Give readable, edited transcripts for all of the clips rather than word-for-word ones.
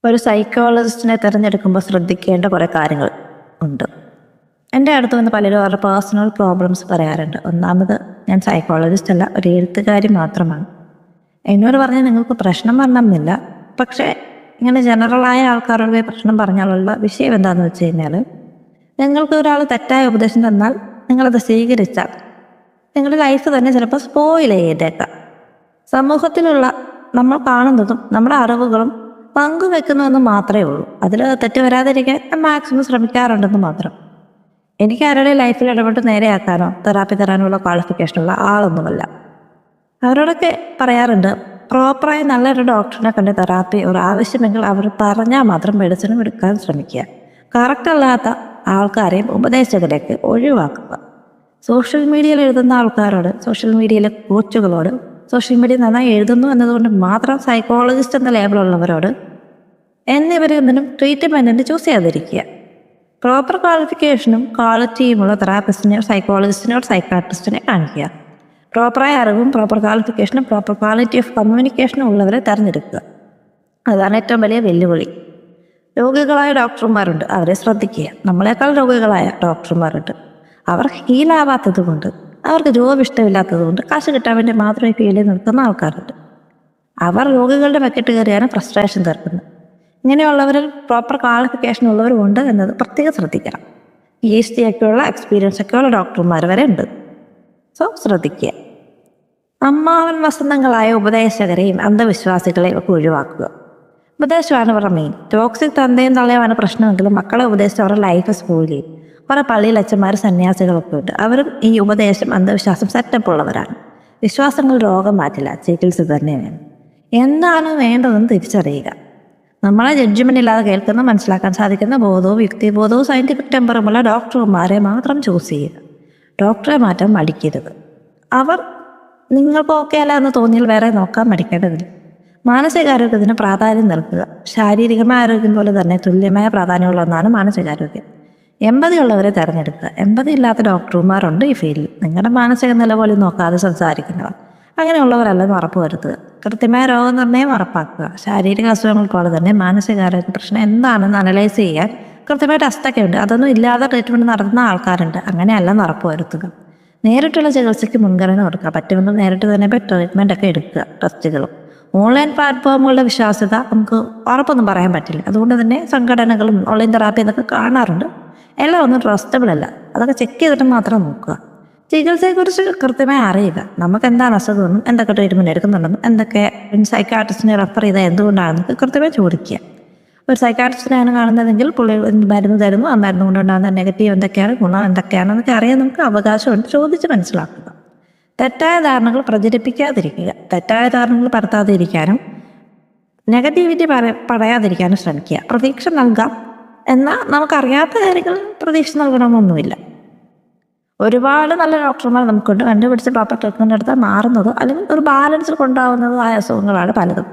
ഒരു സൈക്കോളജിസ്റ്റിനെ തിരഞ്ഞെടുക്കുമ്പോൾ ശ്രദ്ധിക്കേണ്ട കുറേ കാര്യങ്ങൾ ഉണ്ട്. എൻ്റെ അടുത്ത് വന്ന് പലരും അവരുടെ പേഴ്സണൽ പ്രോബ്ലംസ് പറയാറുണ്ട്. ഒന്നാമത്, ഞാൻ സൈക്കോളജിസ്റ്റ് അല്ല, ഒരു എഴുത്തുകാരി മാത്രമാണ്. എന്നോട് പറഞ്ഞാൽ നിങ്ങൾക്ക് പ്രശ്നം വരണമെന്നില്ല, പക്ഷേ ഇങ്ങനെ ജനറലായ ആൾക്കാരോട് പോയി പ്രശ്നം പറഞ്ഞാലുള്ള വിഷയം എന്താണെന്ന് വെച്ച് കഴിഞ്ഞാൽ, നിങ്ങൾക്ക് ഒരാൾ തെറ്റായ ഉപദേശം തന്നാൽ നിങ്ങളത് സ്വീകരിച്ചാൽ നിങ്ങളുടെ ലൈഫ് തന്നെ ചിലപ്പോൾ സ്പോയിൽ ചെയ്തേക്കാം. സമൂഹത്തിലുള്ള നമ്മൾ കാണുന്നതും നമ്മുടെ അറിവുകളും പങ്കുവെക്കുന്നതെന്ന് മാത്രമേ ഉള്ളൂ. അതിൽ തെറ്റ് വരാതിരിക്കാൻ ഞാൻ മാക്സിമം ശ്രമിക്കാറുണ്ടെന്ന് മാത്രം. എനിക്ക് ആരുടെ ലൈഫിൽ ഇടപെട്ട് നേരെയാക്കാനോ തെറാപ്പി തരാനുള്ള ക്വാളിഫിക്കേഷനുള്ള ആളൊന്നുമല്ല. അവരോടൊക്കെ പറയാറുണ്ട്, പ്രോപ്പറായി നല്ലൊരു ഡോക്ടറിനെ കണ്ട് തെറാപ്പി ഒരു ആവശ്യമെങ്കിൽ അവർ പറഞ്ഞാൽ മാത്രം മെഡിസിനും എടുക്കാൻ ശ്രമിക്കുക. കറക്റ്റ് അല്ലാത്ത ആൾക്കാരെയും ഉപദേശകരെയൊക്കെ ഒഴിവാക്കുക. സോഷ്യൽ മീഡിയയിൽ എഴുതുന്ന ആൾക്കാരോട്, സോഷ്യൽ മീഡിയയിലെ കോച്ചുകളോട്, സോഷ്യൽ മീഡിയ നന്നായി എഴുതുന്നു എന്നതുകൊണ്ട് മാത്രം സൈക്കോളജിസ്റ്റ് എന്ന ലേബിളുള്ളവരോട് എന്നിവരൊന്നിനും ട്രീറ്റ്മെൻറ്റിന് ചൂസ് ചെയ്യാതിരിക്കുക. പ്രോപ്പർ ക്വാളിഫിക്കേഷനും ക്വാളിറ്റിയുമുള്ള തെറാപ്പിസ്റ്റിനെയോ സൈക്കോളജിസ്റ്റിനെയോ സൈക്കാട്രിസ്റ്റിനെ കാണിക്കുക. പ്രോപ്പറായ അറിവും പ്രോപ്പർ ക്വാളിഫിക്കേഷനും പ്രോപ്പർ ക്വാളിറ്റി ഓഫ് കമ്മ്യൂണിക്കേഷനും ഉള്ളവരെ തിരഞ്ഞെടുക്കുക. അതാണ് ഏറ്റവും വലിയ വെല്ലുവിളി. രോഗികളായ ഡോക്ടർമാരുണ്ട്, അവരെ ശ്രദ്ധിക്കുക. നമ്മളെക്കാൾ രോഗികളായ ഡോക്ടർമാരുണ്ട്. അവർ ഹീലാവാത്തത് കൊണ്ട്, അവർക്ക് ജോബ് ഇഷ്ടമില്ലാത്തത് കൊണ്ട്, കാശ് കിട്ടാൻ വേണ്ടി മാത്രമേ ഫീൽഡിൽ നിൽക്കുന്ന ആൾക്കാരുണ്ട്. അവർ രോഗികളുടെ ബക്കറ്റ് കയറിയാണ് ഫ്രസ്ട്രേഷൻ തീർക്കുന്നത്. ഇങ്ങനെയുള്ളവരിൽ പ്രോപ്പർ ക്വാളിഫിക്കേഷൻ ഉള്ളവരും ഉണ്ട് എന്നത് പ്രത്യേകം ശ്രദ്ധിക്കണം. PhD ഒക്കെയുള്ള എക്സ്പീരിയൻസ് ഒക്കെയുള്ള ഡോക്ടർമാർ വരെ ഉണ്ട്. സോ ശ്രദ്ധിക്കുക. അമ്മാവൻ വസന്തങ്ങളായ ഉപദേശകരെയും അന്ധവിശ്വാസികളെയും ഒക്കെ ഒഴിവാക്കുക. ഉപദേശമാണ് അവരുടെ മെയിൻ. ടോക്സിക് തന്തയും തള്ളയുമാണ് പ്രശ്നമെങ്കിലും മക്കളെ ഉപദേശിച്ച് അവരുടെ ലൈഫ് സ്പോയിൽ ചെയ്യും. കുറേ പള്ളിയിൽ അച്ഛന്മാർ സന്യാസികളൊക്കെ ഉണ്ട്. അവരും ഈ ഉപദേശം അന്ധവിശ്വാസം സെറ്റപ്പ് ഉള്ളവരാണ്. വിശ്വാസങ്ങൾ രോഗം മാറ്റില്ല, ചികിത്സ തന്നെ വേണം. എന്താണ് വേണ്ടതെന്ന് തിരിച്ചറിയുക. നമ്മളെ ജഡ്ജ്മെൻ്റ് ഇല്ലാതെ കേൾക്കുന്ന, മനസ്സിലാക്കാൻ സാധിക്കുന്ന ബോധവും യുക്തിബോധവും സയൻറ്റിഫിക് ടെമ്പറുമുള്ള ഡോക്ടർമാരെ മാത്രം ചൂസ് ചെയ്യുക. ഡോക്ടറെ മാറ്റാൻ മടിക്കരുത്. അവർ നിങ്ങൾക്ക് ഓക്കെ അല്ല എന്ന് തോന്നിയാൽ വേറെ നോക്കാൻ മടിക്കേണ്ടതില്ല. മാനസികാരോഗ്യത്തിന് പ്രാധാന്യം നൽകുക. ശാരീരികമായ ആരോഗ്യം പോലെ തന്നെ തുല്യമായ പ്രാധാന്യമുള്ള ഒന്നാണ് മാനസികാരോഗ്യം. എമ്പതിയുള്ളവരെ തിരഞ്ഞെടുക്കുക. എമ്പതി ഇല്ലാത്ത ഡോക്ടർമാരുണ്ട് ഈ ഫീൽഡിൽ. നിങ്ങളുടെ മാനസിക നില പോലും നോക്കാതെ സംസാരിക്കുന്നവർ, അങ്ങനെയുള്ളവരല്ലെന്ന് ഉറപ്പ് വരുത്തുക. കൃത്യമായ രോഗനിർണയം ഉറപ്പാക്കുക. ശാരീരിക അസുഖങ്ങൾ പോലെ തന്നെ മാനസികാരോഗ്യ പ്രശ്നം എന്താണെന്ന് അനലൈസ് ചെയ്യാൻ കൃത്യമായ ടെസ്റ്റൊക്കെ ഉണ്ട്. അതൊന്നും ഇല്ലാതെ ട്രീറ്റ്മെൻറ്റ് നടത്തുന്ന ആൾക്കാരുണ്ട്. അങ്ങനെയല്ലെന്ന് ഉറപ്പ് വരുത്തുക. നേരിട്ടുള്ള ചികിത്സയ്ക്ക് മുൻഗണന കൊടുക്കുക. പറ്റുമെങ്കിൽ നേരിട്ട് തന്നെ പോയി ട്രീറ്റ്മെൻ്റ് ഒക്കെ എടുക്കുക. ടെസ്റ്റുകളും ഓൺലൈൻ പ്ലാറ്റ്ഫോമുകളുടെ വിശ്വാസ്യത നമുക്ക് ഉറപ്പൊന്നും പറയാൻ പറ്റില്ല. അതുകൊണ്ട് തന്നെ സംഘടനകളും ഓൺലൈൻ തെറാപ്പി എന്നൊക്കെ കാണാറുണ്ട്. എല്ലാം ഒന്നും ട്രസ്റ്റബിൾ അല്ല. അതൊക്കെ ചെക്ക് ചെയ്തിട്ട് മാത്രം നോക്കുക. ചികിത്സയെക്കുറിച്ച് കൃത്യമായി അറിയുക. നമുക്ക് എന്താണ് അസുഖമെന്നും എന്തൊക്കെ ട്രീറ്റ്മെൻറ്റ് എടുക്കുന്നുണ്ടെന്നും എന്തൊക്കെ സൈക്കാട്രിസ്റ്റിനെ റെഫർ ചെയ്താൽ എന്തുകൊണ്ടാണെന്നൊക്കെ കൃത്യമായി ചോദിക്കുക. ഒരു സൈക്കാട്രിസ്റ്റിനെയാണ് കാണുന്നതെങ്കിൽ പുള്ളി മരുന്ന് തരുന്നു, ആ മരുന്ന് കൊണ്ടുണ്ടാകുന്ന നെഗറ്റീവ് എന്തൊക്കെയാണ്, ഗുണം എന്തൊക്കെയാണെന്നൊക്കെ അറിയാൻ നമുക്ക് അവകാശമുണ്ട്. ചോദിച്ച് മനസ്സിലാക്കുക. തെറ്റായ ധാരണകൾ പ്രചരിപ്പിക്കാതിരിക്കുക. തെറ്റായ ധാരണകൾ പരത്താതിരിക്കാനും നെഗറ്റിവിറ്റി പറയാതിരിക്കാനും ശ്രമിക്കുക. പ്രതീക്ഷ നൽകാം, എന്നാൽ നമുക്കറിയാത്ത കാര്യങ്ങൾ പ്രതീക്ഷ നൽകണമെന്നൊന്നുമില്ല. ഒരുപാട് നല്ല ഡോക്ടർമാർ നമുക്കുണ്ട്. കണ്ടുപിടിച്ച് പ്രോപ്പർ ട്രീറ്റ്മെൻ്റ് എടുത്താൽ മാറുന്നതോ അല്ലെങ്കിൽ ഒരു ബാലൻസിൽ കൊണ്ടാവുന്നതോ ആയ അസുഖങ്ങളാണ് പലതും.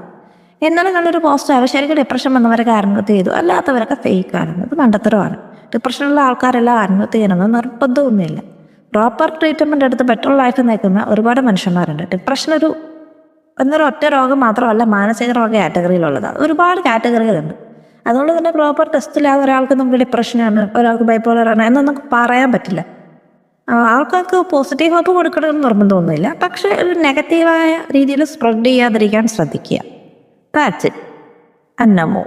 എന്നാലും നല്ലൊരു പോസ്റ്റാണ്. ശരിക്കും ഡിപ്രഷൻ വന്നവരെ ആത്മഹത്യ ചെയ്തു, അല്ലാത്തവരൊക്കെ ഫേക്കാണെന്നത് മണ്ടത്തരമാണ്. ഡിപ്രഷനുള്ള ആൾക്കാരെല്ലാം ആത്മഹത്യ ചെയ്യണമെന്ന് നിർബന്ധമൊന്നുമില്ല. പ്രോപ്പർ ട്രീറ്റ്മെൻ്റ് എടുത്ത് ബെറ്റർ ലൈഫ് നയിക്കുന്ന ഒരുപാട് മനുഷ്യന്മാരുണ്ട്. ഡിപ്രഷൻ എന്നൊരു ഒറ്റ രോഗം മാത്രമല്ല, മാനസിക രോഗ കാറ്റഗറിയിലുള്ളതാണ്. ഒരുപാട് കാറ്റഗറികളുണ്ട്. അതുകൊണ്ട് തന്നെ പ്രോപ്പർ ടെസ്റ്റില്ലാതെ ഒരാൾക്ക് നമുക്ക് ഡിപ്രഷനാണ്, ഒരാൾക്ക് ബൈപ്പോളറാണ് എന്നൊന്നും പറയാൻ പറ്റില്ല. ആൾക്കാർക്ക് പോസിറ്റീവ് ഹോപ്പ് കൊടുക്കണമെന്ന് നിർബന്ധമൊന്നുമില്ല. പക്ഷേ ഒരു നെഗറ്റീവായ രീതിയിൽ സ്പ്രെഡ് ചെയ്യാതിരിക്കാൻ ശ്രദ്ധിക്കുക. That's it. അന്നമോ.